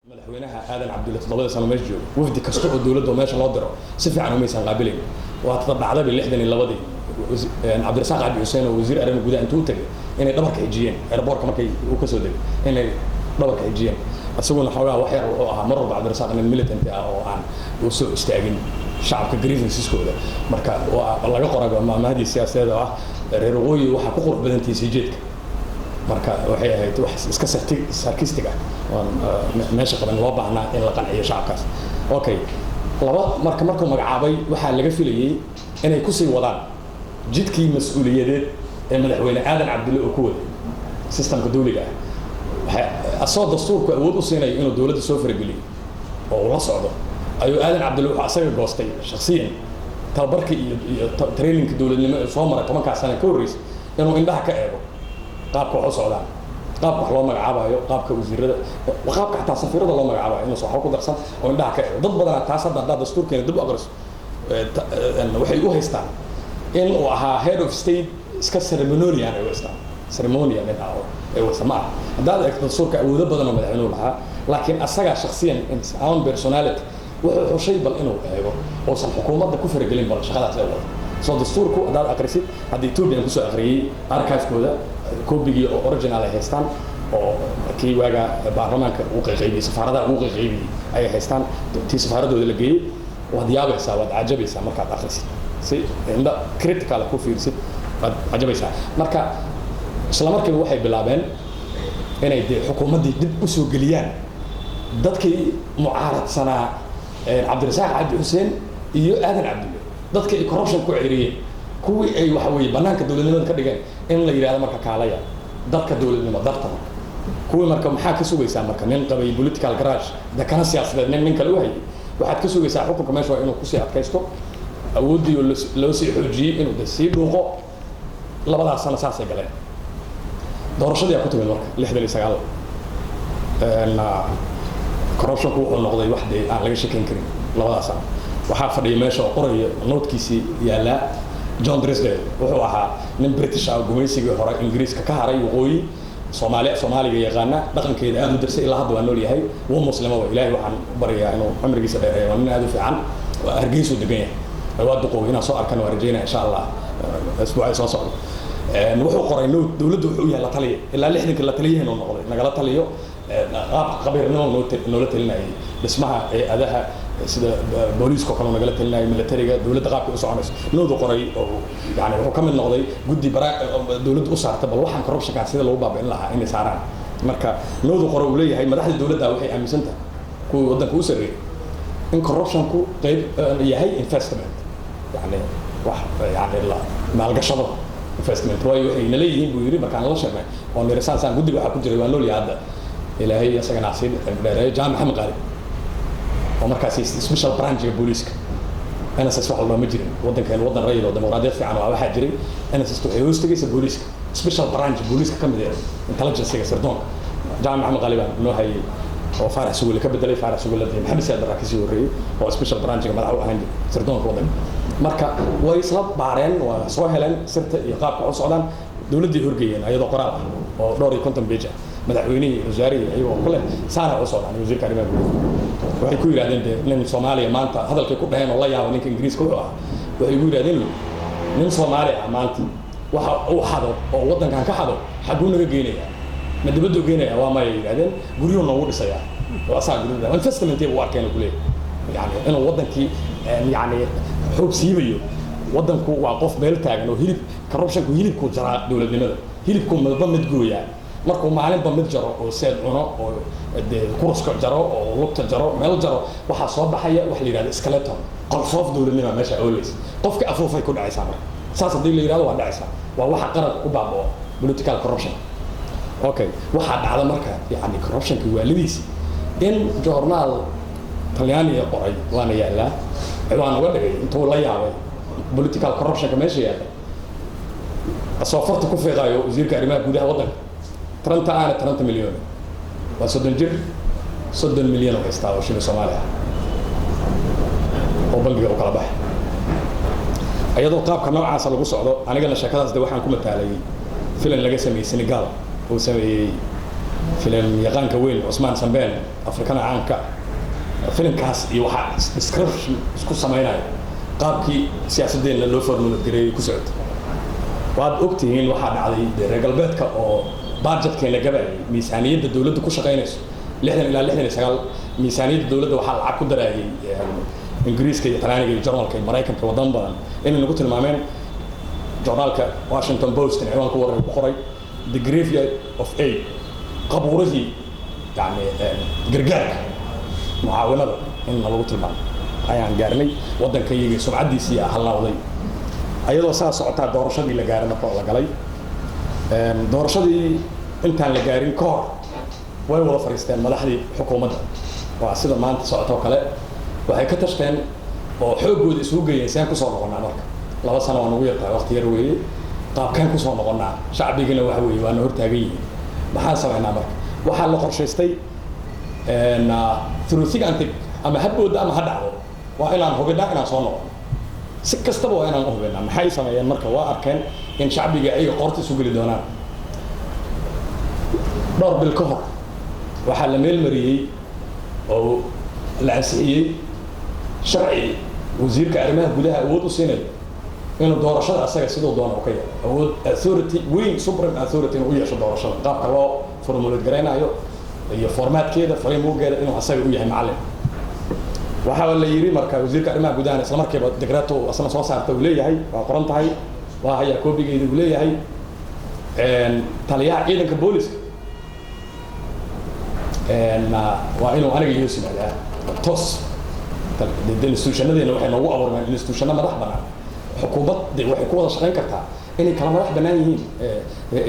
madaxweynaha aadan cabdulle 7 sano meesha joogo wafdi kasta oo dawladda meesha loo diro si fiican uma aysan qaabilayn waa tadbacda bil 62 cabdirasaaq cabdi xuseen oo wasiir arrimaha gudaha intuu tagay inay dhabarka xijiyeen airportka markay uu ka soo degay inay dhabarka xijiyeen asaguna xoogaa wax yar oo ah mar walba cabdirasaaq nin militant ah oo aan u soo istaagin shacabka grievances-kooda marka waa laga qorayo maamahadii siyaasadeed ah reer waqooyi waxa ku qurux badan tiisii jeedka marka waxay ahayd wax iska sarkistig ah oo meesha qaban loo baahnaa in la qanciyo shacabkaas okay laba markuu magacaabay waxa laga filayay inay ku sii wadaan jidkii mas'uuliyadeed ee madaxweyne aadan cabdulle oo ku waday systemka dawliga ah asoo dastuurku awood u siinay inuu dawladda soo farageliyo oo la socdo ayuu aadan cabdulle waxa asaga goostay shakhsiyan tababarka iyo trainingka dawladnimo ee soo maray 10 sano ka horreysay inuu indhaha ka eego qaabka wax u socdaan qaabka wax loo magacaabayo qaabka wasiirada qaabka xataa safiirada loo magacaabayo inuu soo ku darsan oo indhaha ka eego dad badan taas hadda dastuurkeena dib u aqriso waxay u haystaan in uu ahaa head of state iska ceremonial ay haystaan ceremonial mid ah ee wasama hadda eegto dastuurka awoodo badan oo madaxweynuhu lahaa laakiin asaga shakhsiyan in own personality wuxuu xushay bal inuu eego oo san xukuumadda ku faragelin bal shaqadaas ay wado soo dastuurku hadda aqrisid hadda Ethiopia ku soo aqriyay archive-kooda koobigii oo original ay haystaan oo kii waaga baarlamaanka uu qeybiyay safaaradaha uu qeybiyay ay haystaan tii safaaradooda la geeyay waad yaabaysaa waad cajabaysaa markaad akhrisid si inda critical ku fiirsid waad cajabaysaa marka isla markiiba waxay bilaabeen inay xukuumaddii dib u soo geliyaan dadkii mucaaradsanaa cabdirasaaq cabdi xuseen iyo aadan cabdulle dadkii ay corruption ku ciriyeen kuwii ay waxa weeye banaanka dawladnimada ka dhigeen in la yiraahdo marka kaalaya dadka dawladnimo darta kuwii marka maxaa ka sugaysaa marka nin qabay political garage dakana siyaasadeed nin kale u hayay waxaad ka sugaysaa xukunka meesha waa inuu ku sii adkaysto awoodii loo sii xoojiyay inuu sii dhuuqo labadaas sano saasay galeen doorashadii ku timid marka 69 corruption-ku wuxuu noqday wax aan laga sheekayn karin labadaas sano waxaa fadhiya meesha oo qoraya noodkiisii yaala John Dresden wuxuu ahaa nin British ah gumaysigii hore Ingiriiska ka haray waqooyi Soomaaliga yaqaana dhaqankeeda aad u darsay ilaa hadda waa nool yahay wuu muslimo waa Ilaahay waxaan bariyaa inuu cumrigiisa dheereeyo nin aad u fiican Hargeysa degan yahay waa duqow inaan soo arkana waa rajeynaa insha Allah asbuucay soo socdo wuxuu qoray dawladdu wuxuu yahay la taliye ilaa 60 la taliye inuu noqday nagala taliyo qaab qabiirnimo noola talinayay dhismaha adaha sida booliiska kale nagala talinayay militariga dawladda qaabka u soconayso noodu qoray oo yani wuxuu ka mid noqday guddi dawladda u saartay bal waxaan corruption ka sida lagu baabi'in lahaa inay saaraan marka noodu qoray uu leeyahay madaxda dawladda waxay aaminsan tahay kuwa wadanka u sareeyay in corruption-ku qayb yahay investment yani wax yani la maalgashado investment waayo waxay leeyihiin buu yiri markaan la sheegnay oo nirsaan guddiga waxa ku jiray waa nool yahay ilaahay asaga nasiib dheeray jaamac maxamed qaali oo markaas special branch ee booliiska NSS waxa loo ma jirin wadankan wadan rayid oo dimuqraadiyad fiican waxa jiray NSS waxay hoostagaysa booliiska special branch booliiska ka mid ah intelligence-ga sirdoonka jaamac maxamed qaali baa noo hayay oo faarax suugle ka bedelay faarax suugle maxamed saad raakisi wariyay oo special branch-ga madax u ahaan sirdoonka wadanka marka way isla baareen waa soo heleen sirta iyo qaabka u socdaan dawladdii horgeeyeen ayadoo qoraal ah oo dhowr iyo 50 page ah madaxweynihii wasaarihii ayagoo kule saara u socdaan wasiirka arrimaha gudaha waxay ku yiraahdeen nin Soomaaliya maanta hadalkay ku dhaheen oo la yaabo ninka Ingiriiska wuxuu ah waxay ku yiraahdeen nin Soomaaliya maanta waxa uu xado oo wadankan ka xado xaguu naga geenaya ma dibadda geenaya waa ma yiraahdeen guriyo noogu dhisaya waa saa guriga investment ee waarkeen ku leeyahay yani inuu wadankii yani xoog siibayo wadanku waa qof meel taagan oo corruption-ku hilibku jara dawladnimada hilibku madba mid gooyaa markuu maalinba mid jaro oo seed cuno oo kuruska jaro oo lugta jaro meel jaro waxa soo baxaya wax la yiraahdo skeleton qolfoof dawladnimo meesha always qofka afuufay ku dhacaysaa marka saas hadii la yiraahdo waa dhacaysaa waa waxa qarad ku baaboo political corruption okay waxa dhacda marka yani corruption-ki waalidiis in journal Talyaani qoray waana yaala waan uga dhigay intuu la yaabay political corruption-ka meesha yaala asoo farta ku fiiqayo wasiirka arrimaha gudaha wadanka 30 milyan waa 30 milyan oo istaa oo shilin Soomaaliya oo bangiga u kala baxay ayadoo qaabka noocaas lagu socdo aniga la shaqadaas waxaan ku mataalay filan laga sameeyay Senegal oo sameeyay فيلم يقان كوين عثمان سنبال أفريقيا عامك فيلم كاس يوحى ديسكريبشن اسكو سميناي قابكي سياسة دين للو فرمول الدري كسعود واد أكتين واحد على reer galbeedka oo budgetka la gabay miisaaniyadda dawladda ku shaqeynayso 60 ilaa 69 miisaaniyadda dawladda waxa lacag ku daraayay Ingiriiska iyo Talyaaniga iyo Jarmalka iyo Mareykanka wadan badan in lagu tilmaameen journalka Washington Post in ciwaanka waran ku qoray the graveyard of aid qabuurihii yani gargaarka mucaawinada in lagu tilmaamo ayaan gaarnay wadankayaga sumcadiisii halawday ayadoo saa socotaa doorashadii la gaaray marka la galay doorashadii intaan la gaarin ka hor way wada fariisteen madaxdii xukuumadda waa sida maanta socoto kale waxay ka tashteen oo xoogooda isugu geeyeen saan ku soo noqonaa marka 2 sano oo nagu yartaa waqti yar weeye qaabkan ku soo noqonaa shacbigina waxa weeye waana hortaagan yihiin maxaa sameynaa marka waxa la qorshaystay through thick and thick ama habooda ama hadhacdo waa inaan hubinaa inaan soo noqono si kastaba waa inaan hubinaa maxay sameeyeen marka waa arkeen in shacbiga ay qorti isu gali doonaan dhowr bil ka hor waxaa la meel mariyay oo la ansixiyay sharci wasiirka arrimaha gudaha awood u siinay inuu doorashada asaga sidoo doona u ka yahay awood authority weyn supreme authority inuu yeesho doorashada qaabka loo formulate gareynayo iyo formatkeeda frameworkeeda inuu asaga u yahay macallin waxa la yiri marka wasiirka arrimaha gudaha isla markiiba decreto asna soo saartay uu leeyahay waa qoran tahay waa haya koobigeedu uu leeyahay taliyaha ciidanka booliska waa inuu aniga iyo simaada toos institutionadeena waxay noogu abuurmaan institutionna madax bannaan xukuumadda waxay ku wada shaqayn kartaa inay kala madax bannaan yihiin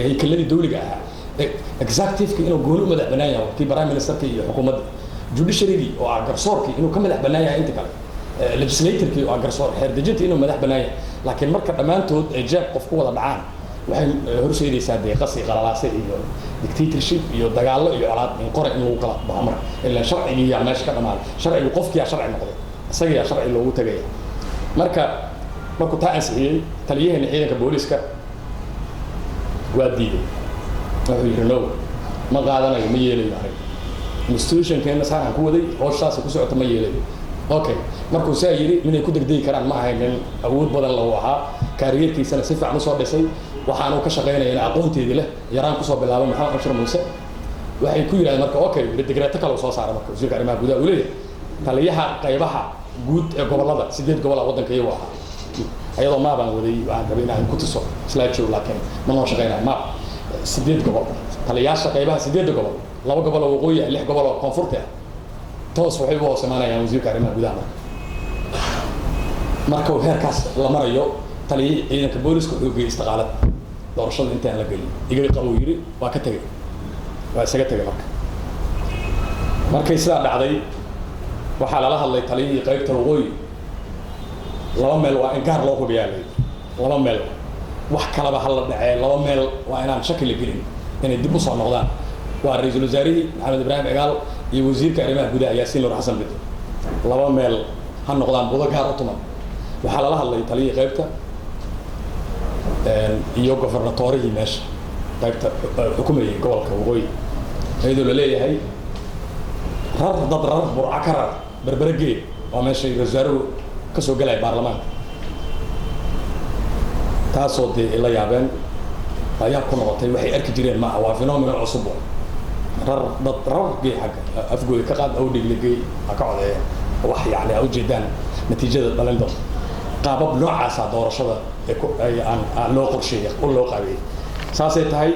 haykaladii dawliga ahaa executive-ka inuu gooni u madax bannaan yahay kii prime minister-ka iyo xukuumadda judiciary oo ah garsoorkii inuu ka madax bannaan yahay inta kale legislature-kii oo ah garsoor xeer dejinta inuu madax bannaan yahay laakiin marka dhammaantood ay jeeb qof ku wada dhacaan waxay horseedaysaa deeqasi qalalaase iyo dictatorship iyo dagaallo iyo colaad in qore in lagu kala baxo marka ilaa sharcigii yaa meesha ka dhamaaday sharcigu qofkii yaa sharci noqday isaga yaa sharci loogu tagay marka markuu taa ansixiyey taliyaheenna ciidanka booliska waa diiday wuxuu yidhi no ma qaadanayo ma yeelayo aniga institutionkeena saan ku waday howshaas ku socota ma yeelayo okay markuu saa yiri inay ku degdegi karaan ma ahayn awood badan loo ahaa career-kiisana si fiican u soo dhisay waxaanu ka shaqeynayay aqoonteedii leh yaraan ku soo bilaabay maxamed Ashar Muuse waxay ku yiraahdeen marka okay decreto kale soo saaray marka wasiirka arrimaha gudaha uu leeyahay taliyaha qaybaha guud ee gobolada 8 gobol oo wadanka iyagu ahaa ayadoo ma baan waday waxaan rabay inaan ku tuso slideshow laakiin ma noo shaqeynaa ma 8 gobol taliyaasha qaybaha 8 gobol 2 gobol oo waqooyi 6 gobol oo koonfurta toos waxay u hooseemanayaan wasiirka arrimaha gudaha marka uu heerkaas la marayo taliyay ciidanka booliska wuxuu geeyay istiqaalad doorashada intaan la gelin iga qabo yiri waa ka tagay waa isaga tagay markay sidaa dhacday waxaa lala hadlay taliyay qaybta waqooyi 2 meel waa in gaar loo hubiyaa 2 meel wax kalaba hal la dhacay 2 meel waa inaan shaki la gelin inay dib u soo noqdaan waa ra'iisul wasaarihi Maxamed Ibrahim Cigaal iyo wasiirka arrimaha gudaha Yaasiin Nur Xasan Bid 2 meel ha noqdaan budo gaar u tuman waxaa lala hadlay taliyay qaybta iyo governatorihii meesha qaybta xukuumadda gobolka waqooyi ayadoo la leeyahay rar burcakara berbergeed waa meesha wasaaruhu ka soo galay baarlamaanka taasoo la yaabeen ayaa ku noqotay waxay arki jireen ma waa phenomenon cusub rargii xagga afgooda ka qaad oo dhigligay ka codeeyay wax yani u jeedaan natiijada dhalinta qaabab noocaas ah doorashada ay aan loo qorsheeyay oo loo qaabiyay saasay tahay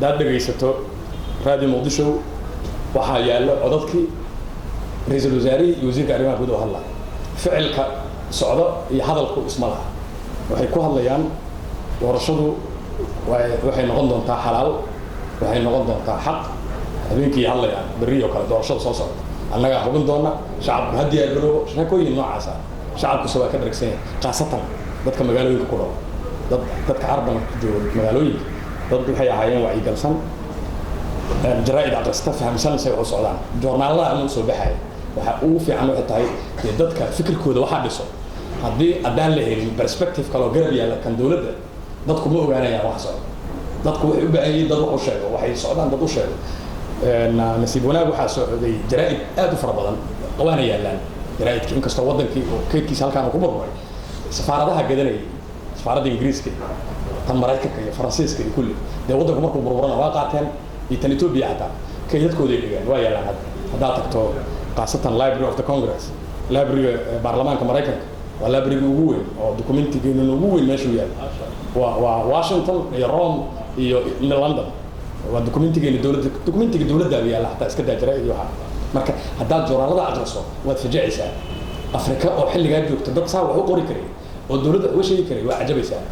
dad dhageysato radio Muqdisho waxa yaalo codadkii ra'iisul wasaarihi iyo wasiirka arrimaha gudaha hadla ficilka socdo iyo hadalku ismalaha waxay ku hadlayaan doorashadu waxay noqon doontaa xalaal waxay noqon doontaa xaq habeenkii hadlayaan bariyo kala doorashada soo socda annaga hubin doona shacabku hadii ay garoobo shaqooyin noocaas ah shacabku soo ka dharagsan qaasatan dadka magaalooyinka ku nool dadka arban jooga magaalooyinka dad waxay ahaayeen wacyi galsan jaraa'id aqrista fahamsan say u socdaan joornaalada aan soo baxay waxa uu fiican waxay tahay dadka fikirkooda waxa dhiso haddii adaan la helin perspective kale oo garab yaala kan dawladda dadku ma ogaanayaan wax socdo dadku waxay u baahan yihiin dad wax u sheego waxay socdaan dad u sheego nasiib wanaag waxaa socday jaraa'id aad u fara badan waana yaalaan jaraa'idka inkastoo wadankii oo keydkiisa halkaan ku burburay safaaradaha gadanayay safaaradda ingiriiska tan maraykanka iyo faransiiska iyo kulli dee waddanku markuu burburana waa qaateen iyo tan etoobiya xataa kaydadkooday dhigaan waa yaalaan haddaad tagto qaasatan library of the congress library baarlamaanka maraykanka waa library ugu weyn oo dokumentigeena ugu weyn meeshuu yaal waa washington iyo rome iyo london waa dokumentigeena dowladda yaala xataa iska daajira iyo waxa marka haddaad joornaalada aqriso waad fajacaysaa afrika oo xilligaa joogta dad saa wax u qori karay oo dowladda uga sheegi karay waa cajabaysaa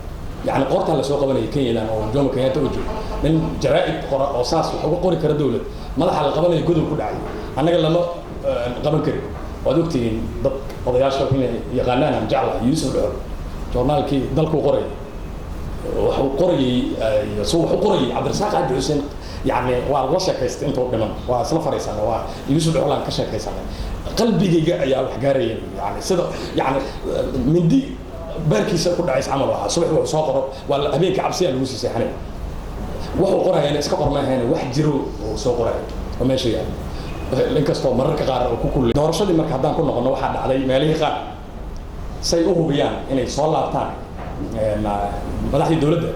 يعني قرطة اللي سوق بني كينيا أو جوما كينيا توجه من جرائد قراء أو صاص وحقوق قري كرا دولة ما ضح على قبل يجودوا كل عادي أنا قال لما قبل كري ودكتي ضد قضية شرقية يغنانا مجعلة يوسف العر جورنال كي ضلكوا قري وقري يسوق قري عبد الرزاق عبد الحسين يعني والله شكيست أنتوا كمان وصل فريسان ويوسف العر كشك كيسان قلبي جا يا حجاري يعني صدق يعني من دي باركيسا كل عايز عمل واحد صبح وصاقر ولا أبيك عبسية لوسي سحني وحو قرأ يعني إسكاقر ما هنا واحد جرو وصاقر وماشي يعني لينكستو مرة كغار وكل دورشة دي مركز هدان كنا قلنا واحد علي ماليه قال سيئوه بيان إنه صلى تاني مدحي الدولة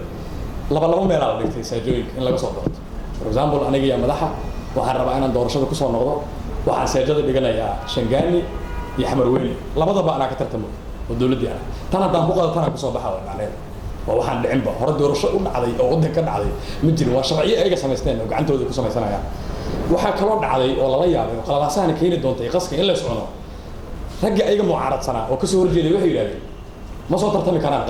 لبا ميلا لديكتي سيجويك إن لغا صدقت for example أنا جي مدحة waxaan rabaa inaan doorashada ku soo noqdo waxaan seejada dhiganayaa Shangaani iyo Xamarweyne labadaba ana ka tartamo oo dawladda ah tan hadaan ku qado tan ku soo baxaa macnaheedu waa waxaan dhicin ba hore doorasho u dhacday oo wadan ka dhacday ma jirin waa sharciyo ayaga sameysteen oo gacantooda ku sameysanayaan waxa kala dhacday oo lala yaabay oo qalabaasaana keeni doontay qaska in la socdo ragga ayaga mucaaradsanaa oo ka soo horjeeday waxay yiraahdeen ma soo tartami karaan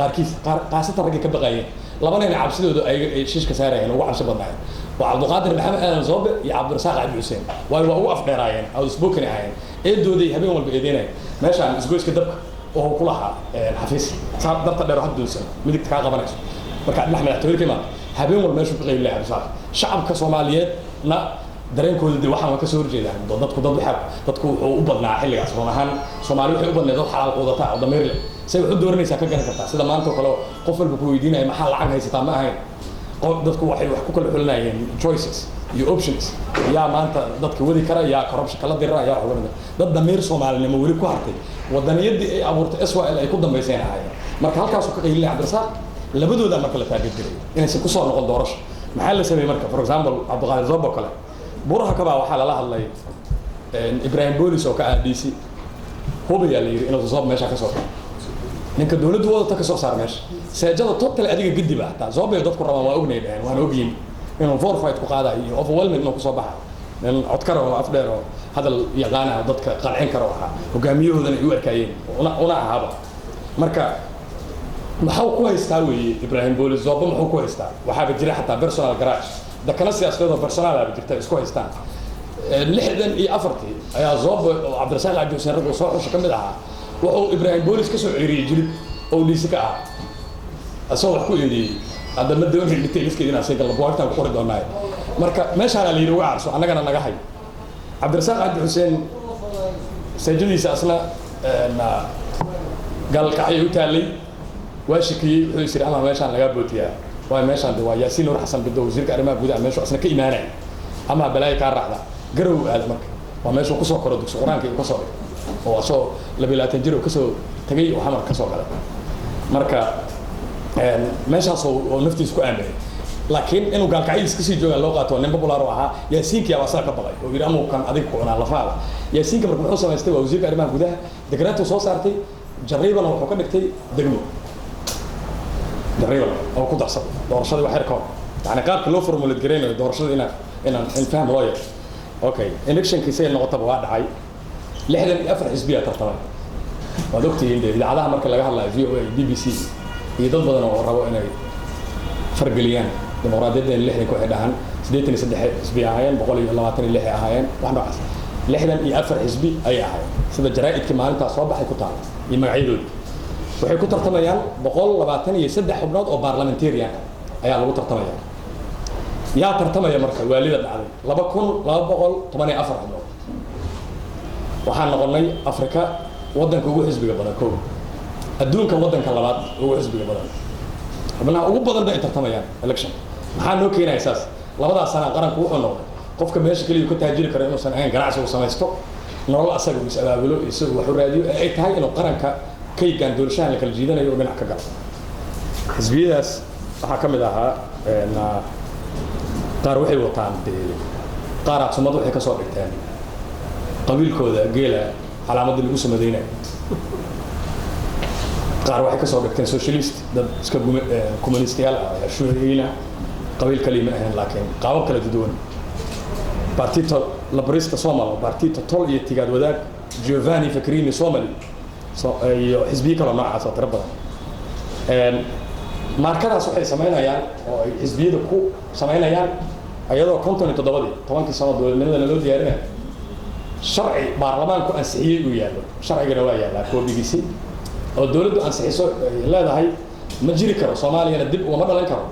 qaasatan ragga ka baqayeen labanayna cabsidooda ay shiishka saarayeen ugu cabsi badnaayeen وعبد القادر محمد آدم صوبي يا عبد الرزاق عبد الحسين ووقف درايين او سبوكني عين ايه دودي هبين والبايدينه ماشي عن اسبوعك دبك وهو كلها حفيز صار دبت دير واحد دوسن ميدك كا قبنayso marka maxmed axtooyir kima habeen wal meeshu qeyb leeyahay sax shacabka Soomaaliyeed na dareenkooda waxaan ka soo horjeedaan dadku dad waxa dadku u badnaa xilligaas oo ahaan Soomaali waxay u badneed dad xalaal qoodata oo dameer leh say wuxuu dooranaysaa ka garan kartaa sida maanta kale qof walba ku weydiinay maxaa lacag haysataa ma ahayn dadku waxay wax ku kala xulinayeen choices iyo options yaa maanta dadka wadi kara yaa corruption kala diraa yaa xulunada dad dameer Soomaalnimo wali ku hartay wadaniyadii ay abuurtay Israel ay ku dambeyseen ahaayeen marka halkaas uu ka qeylay Cabdi Rasaaq labadooda marka la taageer jiray inay si ku soo noqon doorasho maxaa la sameeyay marka for example Cabdi Qaadir Zoobo kale buraha ka baa waxa la hadlay Ibrahim Boolis oo ka ADC hubiya la yiri inuu Zoobo meesha ka soo ninka dawladdu wada ka soo saar meesha seejada total adiga gidi baa taa Zoobo dadku rabaan waa ognay dhaheen waan ogyiin inuu for fight ku qaaday iyo overwhelming inuu ku soo baxay in cod karo oo afdheer oo hadal yaqaana dadka qalcin karo waxa hogaamiyahoodana ay u arkayeen una ahaba marka maxaa ku haystaa weeye Ibrahim Boolis Zoobo maxaa ku haystaa waxa jira xataa personal garage dadkana siyaasadda personal ah jirta isku haystaan lixdan iyo afartii ayaa Zoobo oo Cabdi Rasaaq Cabdi Xuseen rag soo xusho kamid ahaa wuxuu Ibrahim Boolis ka soo ceeriyay jilib oo liiska ah asoo wax ku eediyay hadana doonay dhigtay liiskeedina asaga la boortaan ku qori doonaa marka meeshaan la yiri waa arso annagana naga hay Cabdi Rasaaq Cabdi Xuseen sajadiisa asla galkacay u taalay waa shakiyay wuxuu isir ama meeshaan laga bootiyaa waa meeshaan waa Yaasiin Nuur Xasan Bidow wasiirka arrimaha gudaha meesha asna ka iimaanay ama balaay ka raacda garow aad marka waa meesha ku soo koro dugsi quraanka ku soo oo asoo labilaatan jiro ka soo tagay oo xamar ka soo galay marka meeshaas oo naftiis ku aaminay laakiin inuu gaalkacay iska sii jooga loo qaato nin popular oo ahaa Yaasiinka waa saaka baqay oo yiri ama kan adig ku cunaa la faala Yaasiinka markuu wuxuu sameystay waa wasiirka arrimaha gudaha dekrato soo saartay jariibana wuxuu ka dhigtay degmo jariiba oo ku darsan doorashada wax xirko yani qaabka loo formulate gareynayo doorashada in faham loo yeesho okay election kiisa noqotaba waa dhacay 64 xisbiya tartamay waa doctor idaacadaha marka laga hadlayo VOA BBC iyo dad badan oo rabo inay fargeliyaan dimuqraadiyadda 60 ku xidhan 83 xisbi ahaayeen 126 ahaayeen wax noocaas 64 xisbi ay ahaayeen sida jaraa'idka maalinta soo baxay ku taal iyo magacyadooda waxay ku tartamayaan 123 xubnood oo parliamentarian ayaa lagu tartamaya yaa tartamaya marka waalida dhacday 2214 xubnood waxaan noqonay Afrika wadanka ugu xisbiga badan koob adduunka wadanka labaad ugu xisbiga badan xubnaha ugu badan bay tartamayaan election maxaa noo keenaya saas labadaas sana qaranku wuxuu noqday qofka meesha kaliya ka taajiri karo inuusan ahayn ganacsi uu samaysto nolol asaga uu is-abaabulo isagu wax u raadiyo ay tahay inuu qaranka kaygaan doorashahan la kala jiidanayo oo dhinac ka galo xisbiyadaas waxaa ka mid ahaa qaar waxay wataan qaar sumad waxay ka soo dhigteen qabiilkooda geela calaamadii lagu samadeynayo qaar waxay ka soo dhigteen socialist dad iska communistiyaal ah shuuciyiina qabiil kaliya ma ahayn laakiin qaabab kala duwan Partito Laborista Somalo Partito Tol iyo Tigaad Wadaag Giovanni Fakrini Somali iyo xisbiyo kale noocaas oo tiro badan markadaas waxay sameynayaan oo ay xisbiyada ku sameynayaan ayadoo 57 tobankii sano dowladnimada loo diyaarinayo sharci baarlamaanku ansixiyay uu yaalo sharcigana waa yaalaa koobigiisi oo dowladdu ansixiso leedahay ma jiri karo Soomaaliyana dib uma dhalan karo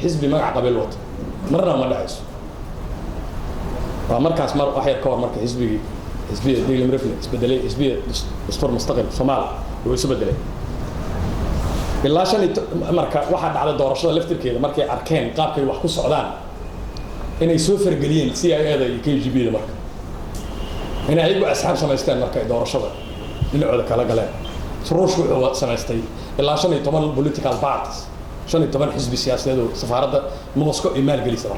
xisbi magac qabiil wato marna ma dhacayso markaas mar wax yar ka hor marka xisbiga Daily Reflex bedelay xisbiga Dastuur Mustaqil Soomaali uu isu bedelay ilaa shan marka waxa dhacday doorashada laftirkeeda markay arkeen qaabkay wax ku socdaan inay soo fargeliyeen CIA-da iyo KGB-da marka inay ayagu asxaab samaystaan marka doorashada dhinacooda kala galeen ruushku wuxuu samaystay ilaa 15 political parties 15 xisbi siyaasadeed oo safaaradda Moscow ay maalgelisay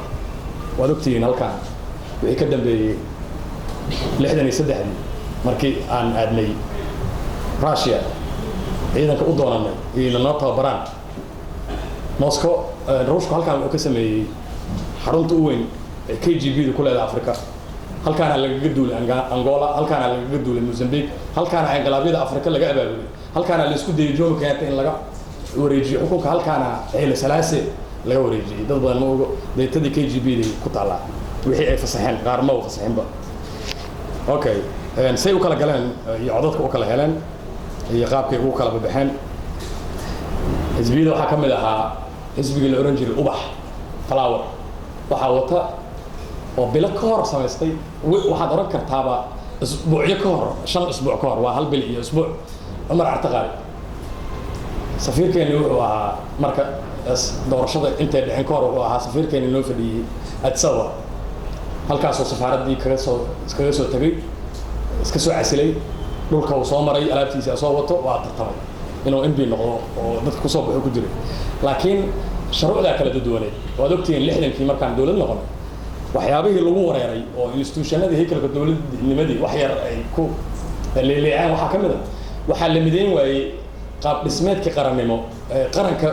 waad ogtihiin halkaan wixii ka dambeeyay 63 markii aan aadnay Russia ciidanka u doonanay iyo noo tababaraan Moscow ruushku halkaan wuxuu ka sameeyay xarunta u weyn ee KGB-da ku leedahay Afrika halkaana laga duulay Angola halkaana laga duulay Mozambique halkaana ay galaabyada Afrika laga abaabulay halkaana la isku dayay Jomo Kenyatta in laga wareejiyo xukunka halkaana Haile Selassie laga wareejiyay dad badan ma ogo deetadii KGB-da ku taalaa wixii ay fasaxeen qaar ma fasaxeenba okay say u kala galeen iyo codadka u kala heleen iyo qaabkay ugu kala baxeen xisbiyada waxa ka mid ahaa xisbiga la oran jiray ubax flower waxa wata oo bilo ka hor samaystay waxaad oran kartaaba isbuucyo ka hor 5 isbuuc ka hor waa hal bil iyo isbuuc Umar Artaqaali safiirkeeni wuxuu ahaa marka doorashada intay dhicin ka hor wuxuu ahaa safiirkeeni noo fadhiyay Addis Ababa halkaas oo safaaradii kaga soo tagay iska soo casilay dhulka uu soo maray alaabtiisa soo wato waa tartamay inuu MP noqdo oo dadka ku soo baxo ku jiray laakiin shuruucda kala duwaneed waad ogtiin 60kii markaan dawlad noqonay waxyaabihii lagu wareeray oo institutionadii haykalka dawladnimadii wax yar ay ku leeleeyaan waxa kamid ah waxa la mideyn waayay qaab dhismeedkii qarannimo qaranka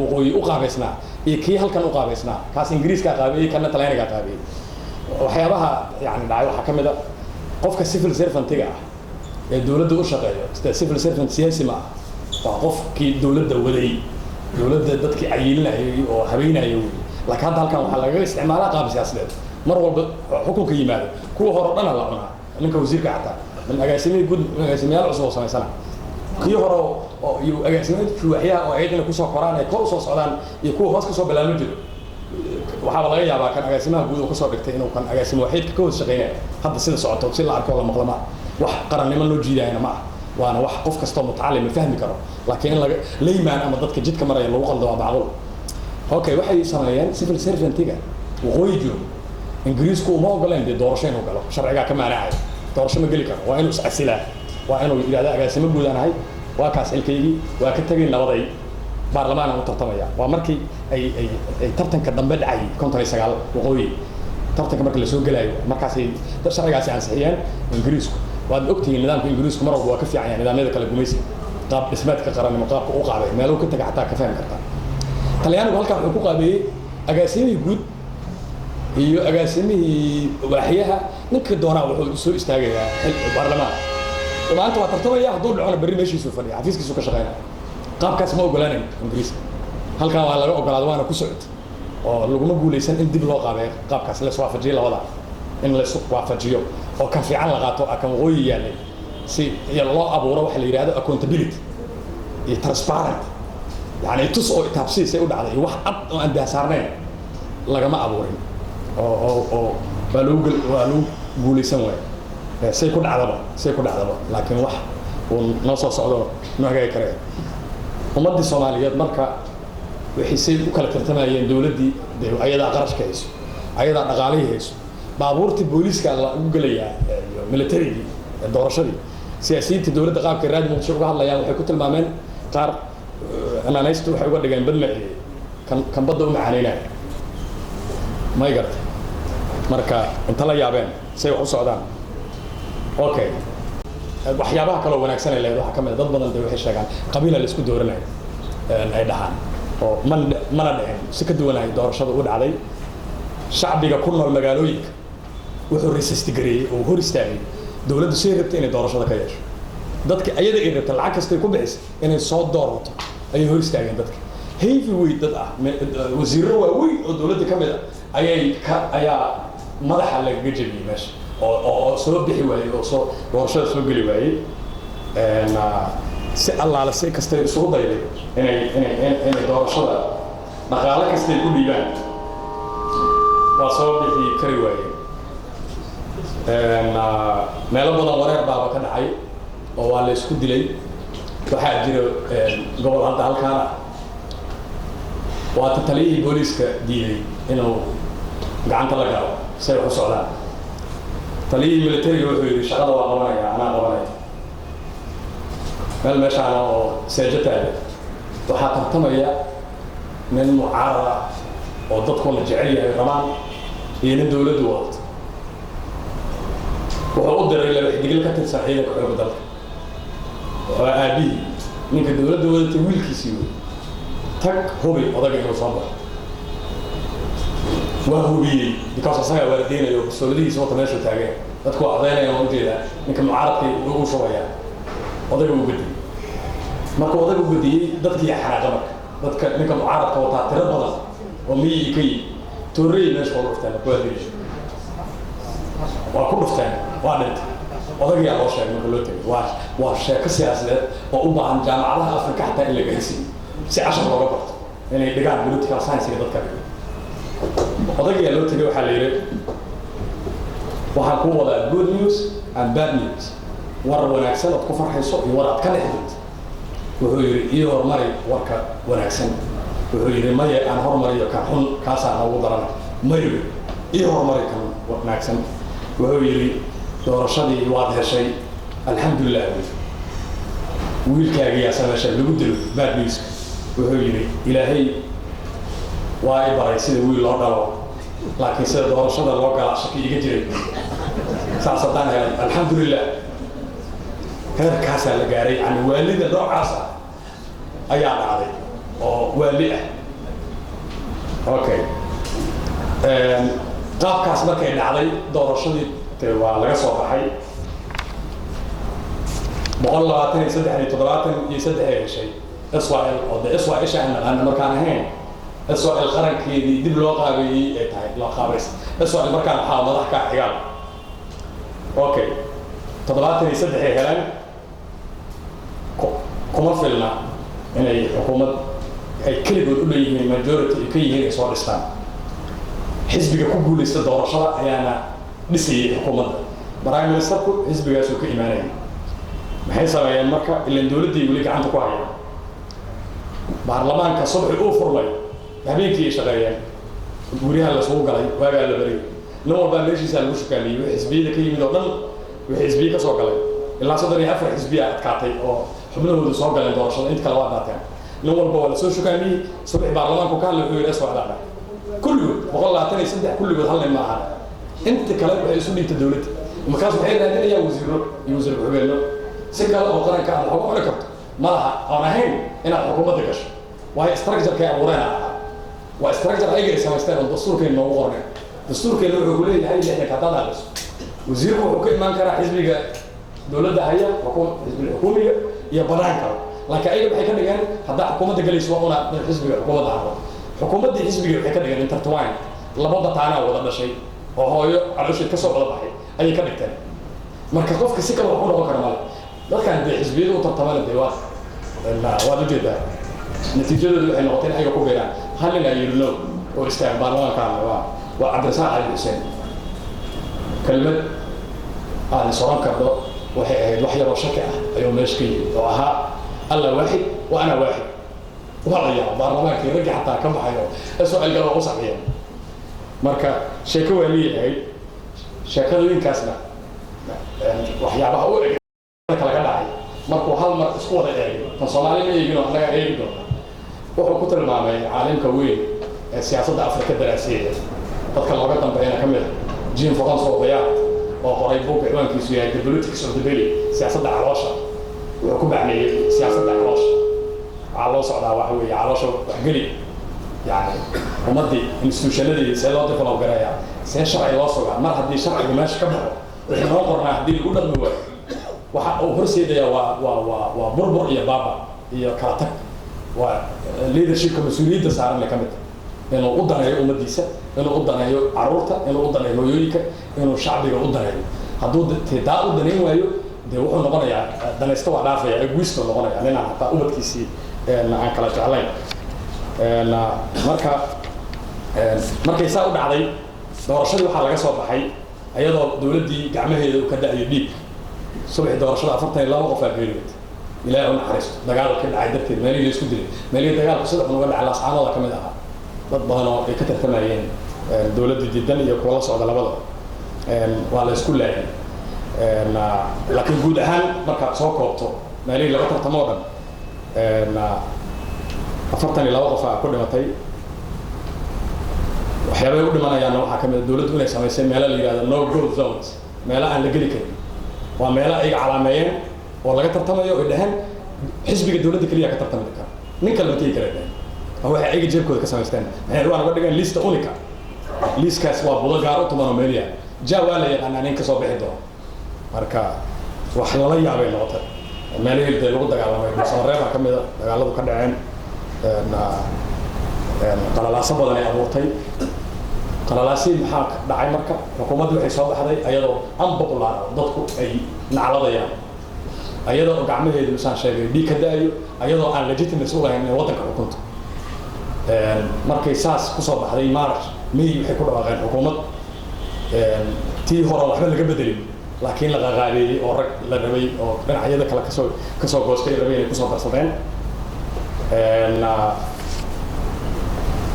waqooyi u qaabaysnaa iyo kii halkan u qaabaysnaa kaas Ingiriiska qaabiyay kana Talyaaniga qaabiyay waxyaabaha yani dhacay waxa kamid ah qofka civil servant-iga ah ee dawladda u shaqeeyo sida civil servant siyaasi ma waa qofkii dawladda waday dawladda dadkii cayilinayay oo habeenayay laakiin hadda halkan waxa laga isticmaalaa qaab siyaasadeed mar walba xukunka yimaado kuwa hore dhan la cunaa ninka wasiirka xataa من أجاسمي جود أجاسمي على أسبوع سنة كي هو أجاسمي شو أحياء أو عيدنا كوسا قرآن كل أسبوع سعدان يكون هاس كوسا بلا مجد وحاول غير بقى كان أجاسمها جود وكوسا بكتير وكان أجاسمي وحيد كوس شغينا هذا سنة سعود وسيل عارك ولا مقلمة وح قرن من لو جيدا هنا معه وأنا وح قف كستو متعلم فهمي كرو لكن ليه ما أنا مضت كجد كمرة يلا وقل دوا بعضه أوكي واحد سنويان سيفل سيرفنت تيجا وغويجو إنجليزكو ما قالين دي دورشين وقالوا شرعي كمان عاي دورش ما قلي كرو وإنه أسئلة وإنه إذا هذا أجاسمي جود أنا هاي وكاس الكيجي وكتجين لوضعي برلمان وترتميا ومركي أي ترتن كدم بدعي كونتري سجال وقوي ترتن كمركي لسوق جلاي مركزي ترشح رجع عن سحيان إنجليزكو وهذا أكتي النظام في إنجليزكو مرة هو كفي يعني نظام هذا كله جميسي طب إثبات كقرن مقاط وقع به ما لو كنت حتى كفاهم كرتا طليان وهالك حقوق به أجاسمي جود هي أجاسمي وحيها نك الدورة وسوق استاجي البرلمان وما أنت وترتميا حضور العالم بري ماشي سوف فري عفيسك سوق شغالة qaab kaas ma ogolaanay Ingiriiska halka waa laga ogolaado waana ku socod oo lagu ma guuleysan in dib loo qaabay qaabkaas la soo waafajiyo labada in la soo waafajiyo oo ka fiican la qaato akan waqooyi yaalay si loo abuuro waxa la yiraahdo accountability iyo transparent yani tus oo taabsiis ay u dhacday wax cad oo aan daasaarnayn lagama abuurin oo baa loo guuleysan way say ku dhacdaba laakiin wax uu noo soo socdo ma hagaagi kareen ummadii Soomaaliyeed marka وحسين وكالة ترتمايين دولتي أيضا قرش كيس أيضا أقاليه هيس بابورت البوليس كان قليا ميليتري الدورشري سياسيين الدولة قام كراد مشروع الله يا وحكوت المامين قار أنا نايست وحقول لك بدنا كان بدو معانينا ما يقدر مركا أنت لا يابين سيوحوا السودان أوكي waxyaabaha kale oo wanaagsan ee leedahay waxa kamid dad badan waxay sheegaan qabiil la isku dooranay ay dhahaan oo mana dhicin si ka duwan ay doorashada u dhacday shacbiga ku nool magaalooyinka wuxuu resist gareeyay oo hor istaagay dawladdu si rabtay inay doorashada ka yeesho dadka ayada ay rabtay lacag kasta ku bixis inay soo doorato ay hor istaageen dadka heavyweight dad ah wasiirro waaweyn oo dawladda kamid ah ayaa madaxa laga jabiyay meesha oo soo bixi waayay oo soo doorashada soo gali waayay si Allah la si kasta soo dayay inay doorashada dhaqaale kasta ku dhiibaan waa soo bixi kari waayay meelo badan wareer baaba ka dhacay oo waa la isku dilay waxaa jira gobol hadda halkaan waa taliyihii booliiska diiday inuu gacanta la galo say u socdaan taliyihii militariga wuxuu yidhi shaqada waa qabanaya anaa qabanaya meel meeshaan oo seejataada waxaa tartamaya nin mucaarada oo dadkuna jecel yahay rabaan iyo nin dawladdu wadato wuxuu u diray laba xidigil ka tirsan ciidanka xoogga dalka waa aabihii ninka dawladda wadatay wiilkiisii wey tag hubi odaga inuu soo baxo waa hubiyey because asagaa waardeynayo sooladihiisa wata meeshu taageen dadku waa codaynayaan waa ujeedaa ninka mucaaradkii ugu shubaya odaga u gadiyey marka odaga u gadiyey dadkii xanaaqa marka dadka ninka mucaaradka wataa tiro badan oo miyii ka yimi toorreey meesha waa dhuftaan waa dirisho waa ku dhuftaan waa dhintay odagiyaa loo sheegay marka loo tegay waa sheeko siyaasadeed oo u baahan jaamacadaha afrika xataa in la gaarsiiyo si cashar looga barto inay dhigaan political science-ga dadka odagiyaa loo tegay waxaa la yidhi waxaan ku wadaa good news and bad news war wanaagsan ood ku farxayso iyo war aad ka dhexdid wuxuu yidhi ii horumari warka wanaagsan wuxuu yidhi maya aan horumariyo kan xun kaasaan ugu daran mayo ii horumari kan wanaagsan wuxuu yidhi doorashadii waad heshay alxamdulilah wiilkaagiyaa sameesha lagu dilo bad news wuxuu yidhi ilaahay waa i baray sida wiil loo dhalo laakiin sida doorashada loo galaa shaki iga jiray saas haddaan helay alxamdulilah heerkaasaa la gaaray yani waalida noocaas ah ayaa dhacday oo waali ah okay qaabkaas markay dhacday doorashadii waa laga soo baxay 123 ay heshay Israel oo Israel aan markaan ahayn Israel qarankeedii dib loo qaabeeyay ee tahay loo qaabeys Israel markaan waxaa madax ka xigaan okay 73 ay helaan kuma filna inay xukuumad ay kaligood u leeyihiin majority ka yihiin ay soo dhistaan xisbiga ku guuleysta doorashada ayaana dhisayay xukuumadda prime ministerku xisbigaas uu ka imaanayay maxay sameeyeen marka ilaa dawladii wali gacanta ku hayeen baarlamaanka subaxii uu furmay habeenkii shaqeeyeen guriyaha la soo galay waagaa la baray nin walba meeshiisa lagu shaqaaliyay xisbiyada ka yimid oo dhan wixii xisbiya ka soo galay ilaa 34 xisbiya adkaatay oo xubnahoodu soo galeen doorashada inta kale waa daateen nin walba waa la soo shaqaaliyay subax baarlamaanku ka hadlay wuxuu soo dhacay kulligood 123 kulligood hal nin ma aha inta kale waxay isu dhintay dawladda markaas waxay raadinayaan wasiiro iyo wasiir ku-xigeenno si kale oo qaranka aan uga cuni karto malaha aan ahayn inaad xukuumadda gasho waayo structure-ka abuureen aha waa structure ayaga ay samaysteen oo dastuurkeena noogu qornay dastuurkeena wuxuu ku leeyahay lixdan haddaad akhriso wasiirku wuxuu ka imaan karaa xisbiga dawladda haya xukuumiga iyo banaanka laakiin ayaga waxay ka dhigeen haddaa xukuumadda galayso waa una xisbiga xukuumadda ahdo xukuumaddii xisbiga waxay ka dhigeen intertwine laba bataana wada dhashay oo hooyo caloosheed ka soo wada baxay ayay ka dhigteen marka qofka si kale wax u noqon kara male dadkan dee xisbiyadu u tartamana dee waad ujeedaa natiijadoodu waxay noqoteen ayaga ku beeraan hal nin ay yidhi no oo istaagan baarlamaankaana waa cabdirasaaq cali xuseen kelmad aan soran karno waxay ahayd wax yaroo shaki ah ayuu meesha ka yimid oo ahaa alla waaxid wa ana waaxid ولا يا برلمان كي رجع حتى كم حيو أسوأ الجو وصحيح مركا شكوى لي هاي شكوى لي كاسنا وحيابها هو kala ka dhacay markuu hal mar isku wada eegay tan Soomaaliya ma eegin oo laga eegi doono wuxuu ku tilmaamay caalamka weyn ee siyaasadda Afrika daraasiyay dadka looga dambeeyana kamid Jean François Bayard oo qoray buug ciwaankiisu yahay The Politics of the Belly siyaasadda caloosha wuxuu ku bacnay siyaasadda caloosha caloosha socdaa waxa weeye caloosha wax geli يعني ummadii institutionadii see loo develop garaya see sharci loo sugaa mar haddii sharcigu meesha ka baxo wixii noo qornaa haddii lagu dhaqmi waayo waxa uu horseedaya waa burbur iyo baaba iyo kala tag waa leadership mas'uuliyadda saaran ka mid inuu u daneeyo ummadiisa inuu u daneeyo carruurta inuu u daneeyo hooyooyinka inuu shacbiga u daneeyo hadduu taa u daneyn waayo dee wuxuu noqonayaa danaysta waa dhaafaya egoist noqonaya ninaan hataa ubadkiisii aan kala jeclayn markay saa u dhacday doorashadii waxaa laga soo baxay iyadoo dawladdii gacmaheeda u ka da'ayo dhiig subaxii doorashada 42 qof aa geeriyood ilaahay u naxariisto dagaal ka dhacay darteed meelihii la isku dilay meelihii dagaalku sida uga dhacay laascaanooda ka mid ahaa dad badan oo ay ka tartamayeen dawladda diidan iyo kuwa la socda labada waa la isku laayay laakiin guud ahaan markaad soo koobto meelihii laga tartamo oo dhan 42 qof aa ku dhimatay waxyaabay u dhimanayaan waxaa ka mid ah dawladdu inay samaysay meelo la yiraahdo no go zones meelo aan la geli karin waa meelo ay calaameeyeen oo laga tartamayo oo dhahan xisbiga dawladda kaliya ka tartami kara nin kale ma tegi kara waxay ayaga jeebkooda ka samaysteen waxay ruuxa uga dhigaan lista unika liskaas waa budo gaar u tumano meeliya jawaa la yaqaanaa nin ka soo bixi doono marka wax lala yaabay noqotay meelihii lagu dagaalamay Soomaaliya ka mid ah dagaaladu ka dhaceen qalalaasa badan ay abuurtay qalalaasi maxaa dhacay marka xukuumaddu waxay soo baxday ayadoo unpopular dadku ay nacladayaan ayadoo gacmaheedu saan sheegay dhiig ka daayo ayadoo aan legitimacy u lahayn waddanka xukunta markay saas ku soo baxday March May waxay ku dhawaaqeen xukuumad tii hore waxba laga bedelin laakiin la qaqaaleeyay oo rag la rabay oo dhinacyada kale ka soo goostay rabay inay ku soo darsadeen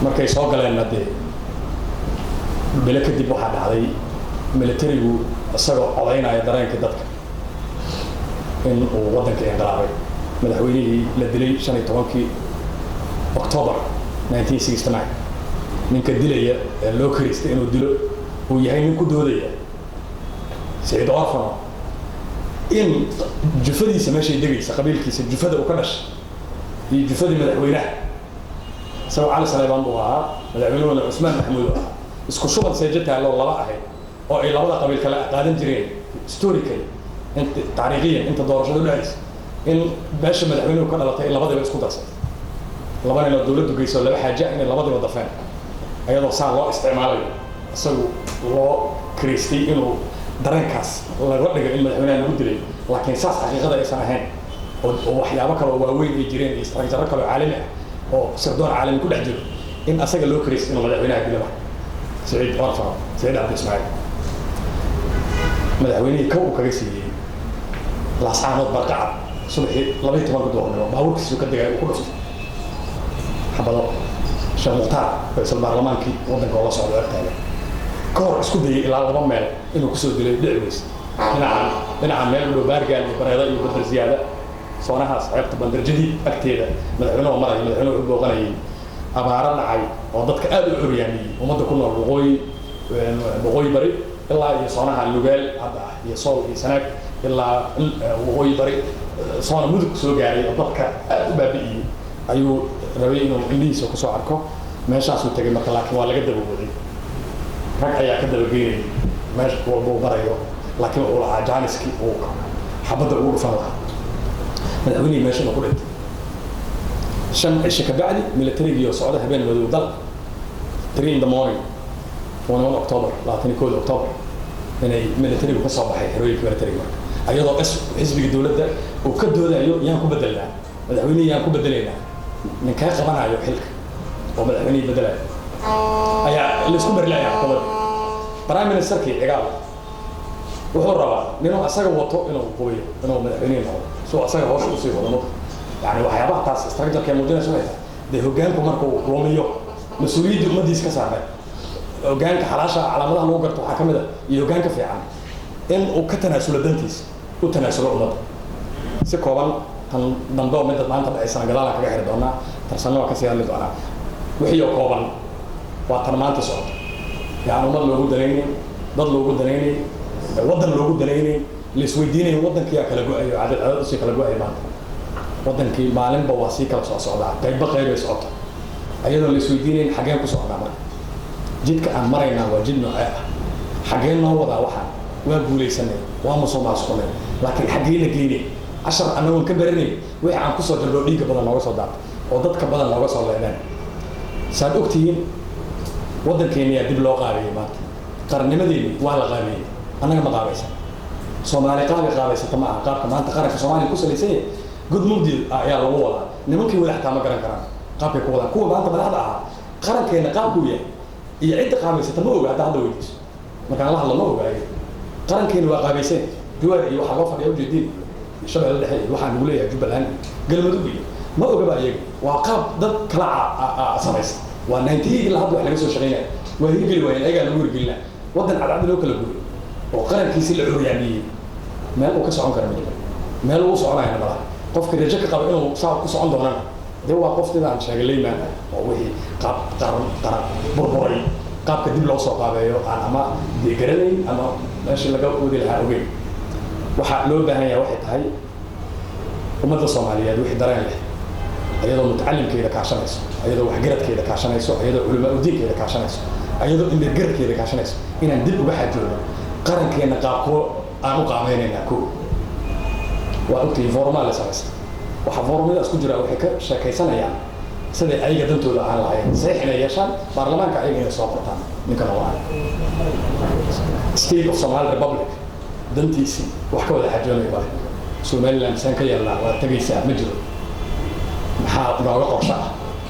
markay soo galeen hadee bela kadib waxaa dhacday militarigu isagoo codaynaya dareenka dadka in uu waddanka inqilaabay madaxweynihii la dilay 15 October 1969 ninka dilaya loo kiristay inuu dilo uu yahay nin ku doodaya Said Orfano in jufadiisa meeshay degaysa qabiilkiisa jufada uu ka dhashay iyo jufadii madaxweynaha سو على سليمان بوها مدعوين عثمان محمود اسكو شغل سجلتها لو لبا اهي او اي لبدا قبيل كلا قادن جيرين ستوريكال انت تاريخيا انت دورشده دحيس ان باشا مدعوين كان دلتay labadaba isku darsay labana la dawladdu geyso laba xaaje in labadaba dafaan ayadoo saa loo isticmaalay isagu loo kriistay inuu dareenkaas laga dhigo in madaxweynaha lagu dilay laakiin saas xaqiiqada aysan ahayn oo waxyaabo kale oo waaweyn ay jireen istaraatiijiyado kale oo caalami ah oo sirdoon caalami ku dhex jiro in asaga loo kriistay inuu madaxweynaha dilay Said Orfano Said Abdi Ismail madaxweynihii ka uu kaga siiyey laascaanood barqacad subaxii 12 doornimo baabuurkiisu ka degay ku dhuftay xabado Sheekh Muxtaar ra'iisul baarlamaankii waddanka oo la socdo agtaaga kor isku dayay ilaa laba meel inuu ku soo dilay dhiciis dhinaca meel u dhow baargaal iyo bareeda iyo badar ziyaada soonahaas ceebta bandarjadii agteeda madaxweynuhu maray madaxweynuhu u booqanayay abaara dhacay oo dadka aad u curyaaniyay ummadda ku nool waqooyi bari ilaa iyo soonaha lugaal hadda iyo sool iyo sanaag ilaa waqooyi bari soona mudug soo gaaray oo dadka aad u baabi'iyay ayuu rabay inuu indhihiisa ku soo arko meeshaasuu tagay marka laakiin waa laga daba waday rag ayaa ka daba geeyay meesha walba uu marayo laakiin uu lahaa jaaniskii uu xabadda ugu dhufan lahaa madaxweynihii meesha ku dhintay shan cisho ka bacdi militarigii oo socda habeen madow dal 3 in the morning 1 October 21 October inay militarigu ka soo baxay xerooyinka militariga ayadoo xisbiga dawladda uu ka doodayo yaan ku bedelnaa madaxweynihii yaan ku bedelaynaa ninka qabanayo xilka oo madaxweynihii bedelayo ayaa la isku barlaaya xukuumadda prime ministerkii cigaal wuxuu rabaa inuu asaga wato inuu qubiyo inuu madaxweynaha noqdo soo asaga hawsha u sii wado يعني waxyaabaha taas structure-ka muujinaysa ده هجانكم مركو روميو مسؤولية مديس كسارة هجانك حلاشة على مدى نوجر تحكم ده يهجانك في عام إن وكتناسل دنتيس وتناسل أمض سكوبان كان دمدو من تطلع أنت بعيسنا جلالك كجحر دونا ترسلنا وكسير اللي دونا وحيو كوبان وترمان تصعد يعني أمض لوجود دليني ضد لوجود دليني وضن لوجود دليني السويديني وضن كيا كلا جو أي عدد أسي كلا جو أي بان وضن كي معلم بواسي كلا صعد كيف بقى يصعد أيضا السويديني حاجين كصعد عمر جد كأن مرينا وجدنا حاجين نوضع واحد وأقولي سنة ومصوم عصفنا لكن حاجين جيني عشر أنا ونكبرني وعن قصة البلدية بدل ما وصل دار وضدك بدل ما وصل لنا سأدوكتين وضن كينيا دبلو قاري ما قرن مديني ولا قاري أنا ما قابيس سومالي قابيس تمام قاب كمان تقارن في سومالي كوسة لسه قد مبدي يا الله والله نمكن ولا حتى ما قرن قاب يقول كوا ما أنت بدأ قرن كينا قاب كويا يعد قابيس تموج هذا هذا ويدش ما كان الله ما هو بعيد قرن كينا قابيسين جوار يوحى وفر يوجد الدين شبه الحين waxaan ugu leeyahay Jubbaland galmudug ma oga baa iyaga waa qaab dad kala samaysa waa 90 ilaa hadda wax laga soo shaqeynaa waa hirgeli waayeen ayaga lagu hirgelina wadan cadcad loo kala guuray oo qarankiisa la curyaamiyay meel uu ka socon karo meel uu soconayo malaha qofka rajo ka qaba inuu saar ku socon doonana de waa qofkii aan sheegay leeymaan oo wixii qaab qaran burburay qaabka dib loo soo qaabeeyo aan ama deegaranay ama meeshii laga wadi lahaa ogeey waxa loo baahan yahay waxay tahay ummadda Soomaaliyeed wixii dareen leh ayadoo mutacallimkeeda kaashanayso ayadoo waxgaradkeeda kaashanayso ayadoo culimo diinkeeda kaashanayso ayadoo indhagaradkeeda kaashanayso inaan dib uga xajoono qarankeena qaabko aan u qaabeynayna ku waa ogtii formal samaysta waxa formada isku jira waxay ka sheekaysanayaan sida ayaga dantooda aan lahayn saxiixna yeeshaan baarlamaanka ayaga inay soo qortaan ninka waa State of Somali Republic dantiisi wax ka wada xajoonay baa Somaliland san ka yeelnaa waa tagaysaa ma jiro maxaa nooga qorshe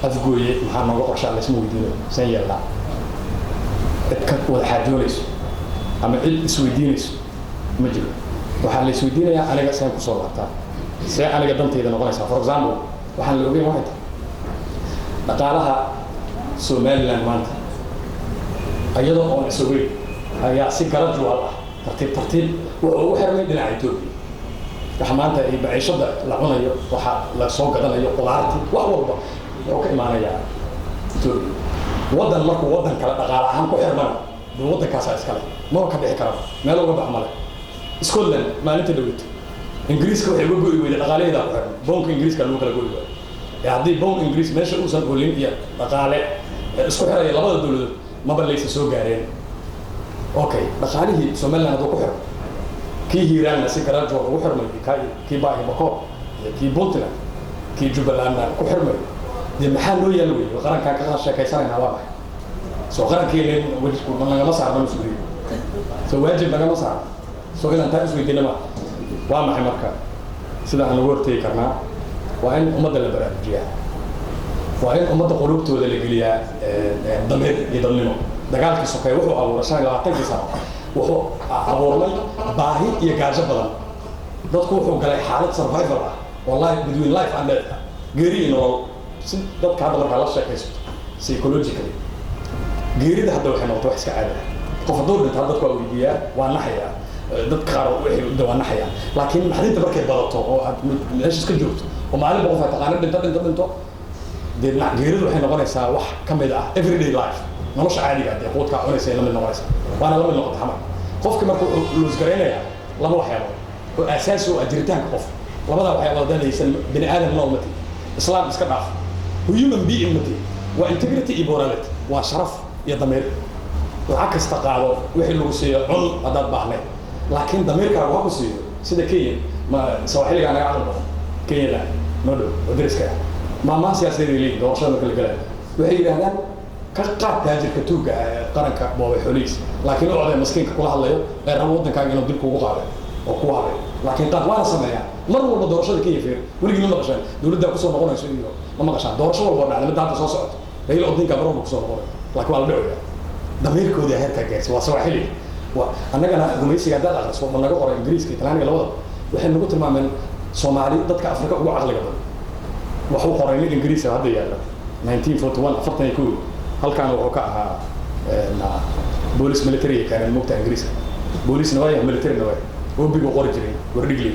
afgooye maxaa nooga qorshe la isma weydiino san yeelnaa dadka wada xajoonayso ama cid isweydiinayso ma jiro waxaa la isweydiinayaa aniga san ku soo laabtaa si aniga dantayda noqonaysaa for example waxaan la ogeyn waxay tahay dhaqaalaha Somaliland maanta ayadoo oo isogay ayaa si kala duwan ترتيب وحرمي دين عيتوبي رحمانته بعيشة لعونا وح لسوق هذا يقلعتي وهو وكإيمانية توبي وضن مركو وضن كلا دقالة هم كحرمان بوضن كاسة إسكال ما هو كبير كلام ما له وضع عمله إسكولن ما أنت دويت إنجليز كوا يقولوا يقولوا دقالة ده بونك إنجليز كانوا كلا يقولوا يعني بونك إنجليز ماشي أوصل قولين يا دقالة إسكول هذا يلا بدو ما بليس سوق جارين اوكي بخاليه Somaliland هذا كحر كي هيران سكرات جو كحر من كي باقي بكو كي بونتنا كي Jubbaland كحر من دي محل لو يلوي وقرن كان كان شيكيسان هوا سو قرن كي وجه من ما صار مسؤولي سو واجب ما صار سو إذا انت اسوي دينما وما حمرك سيدا أنا ورتي كرنا وين أمد البرامجية وين أمد قلوبته اللي قليا ضمير يضمنه دجالك سكاي وحو أبو رشان لا تجلسه وحو أبو رمي باهي يجاز بدل dadku wuxuu galay xaalad survival ah wallahi between life and death geeri inoo dadka hadda marka la sheekaysto psychologically geerida hadda waxay noqotay wax iska caadi ah qof hadduu dhinto dadku waa weydiiyaa waa naxaya dad qaar waxay waa naxaya laakiin maxdinta markay badato oo aad meesha iska joogto oo maalin boqof ay taqaana dhinto deedna geeridu waxay noqonaysaa wax ka mid ah everyday life nolosha caadiga ah ee quudka cunaysa la mid noqonaysa waana la mid noqotay xamal qofka markuu luus gareynaya laba waxyaabo وأساسه أجرتان كقف لبدا وحي الله داني يسلم بني آدم نومتي إسلام إسكداف ويومن بي إمتي وإنتجرتي إبورالت وشرف يا ضمير العكس تقاعده وحي اللوسية عن أداد بعمل لكن ضمير كان وقصي سيدا كين ما سواحلي أنا أعلم كين لا نودو ودرس كيا ما سياسي لي دورشان كل كلام وحي هذا كقاب تاجر كتوجا قرنك بابا حوليس لكن أوعى مسكين كل الله غير ودنا كان ينو ديركو وقاعد وقوة لكن قد وانا سمعها مرة والله دورشة كيف ولكن ما قشان دولة ده كسر نقولنا شيء ما قشان دورشة والله على مدة تصاص هي الأردن كبروا كسر نقولنا لكن على الدعوة ضمير كودي هيك جالس وسواحلي وأنا كنا جميسي قاعد على سو من نقول إنجليزي كتلاني الوضع وحين نقول تمام من سومالي ضد كأفريقيا هو عقل قبل وحو قريني الإنجليزي هذا يلا 1941 afartan iyo halkaan wuxuu ka ahaa بوليس ميليتري كان المقطع انجليزي بوليس نوايا ميليتري نوايا وبيجوا قرج جري ورجلي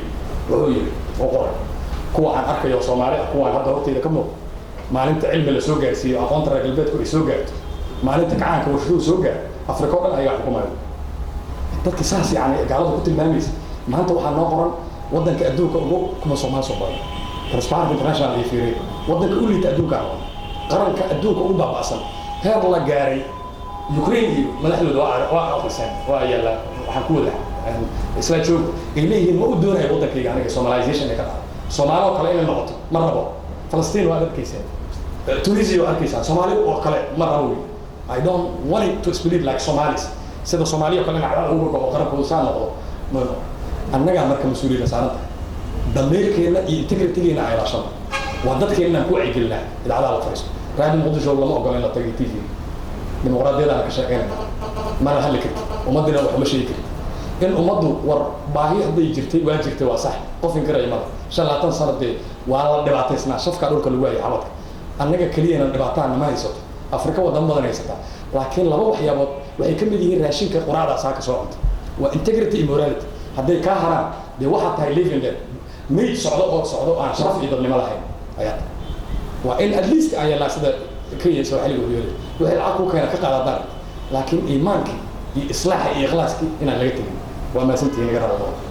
وهو وقرا كوا عن أركيا وصومالي كوا عن هذا وقت إذا كمل ما علمت علم اللي سوق جالسي أقانت رجل البيت كل سوق جالس ما علمت كعانك وشو سوق جال أفريقيا ولا أي حكومة تذكر ساسي يعني قالوا كنت الماميس ما أنت وحنا نقرن ودن كأدوك أبو كم صومال صوباي ترسبار international يفيري ودن كل اللي تأدوك عون قرن كأدوك أبو باب أصلا هذا الله جاري يوكرين مدحلو waa aqrisan waa yala waxaan ku wada isla joog ilaahay ma u doonayo waddankayga aniga Soomalization ka dhacay Soomaaliya kale inay noqoto ma rabo Palestine waa arkaysaa Tunisia waa arkaysaa Soomaaliya oo kale ma rabo I don't want it to split like Somalis sida Soomaaliya kale nacda ugu go'o qaranku saan noqdo annaga marka mas'uuliyadda saaranta dameerkeena iyo integrity-geena ay raashan waa dadkeena ku wacyigelinaa idaacadaha la fariisto raadi muqdisho lama ogola in la tago TV ديمقراطية أنا كشاكين ما لها لك ومدنا وحمل شيء كذي إن أمضوا ورباهي هذي جرتي واجرتي وصح قفين كرا يمر شلا تنصر دي وعلى دبعتنا شوف كارول كل واحد عبط أنا كلينا دبعتنا ما يسوت أفريقيا ودم بدنا يسوتها لكن لو واحد يبغى ويكمل يجي راشين كقراءة ساك صعود وإنتجرتي إموراليتي هذي كهران دي واحد هاي ليفين ده ميت صعدوا أنا شرف يقدر نملها أيات وإن أدليست أي لا سد كي يسوي حلو ويقول وهي العقل كان كقاعدة دار لكن إيمانك إصلاح إخلاصك إن لقيته وما سنتي نقرأ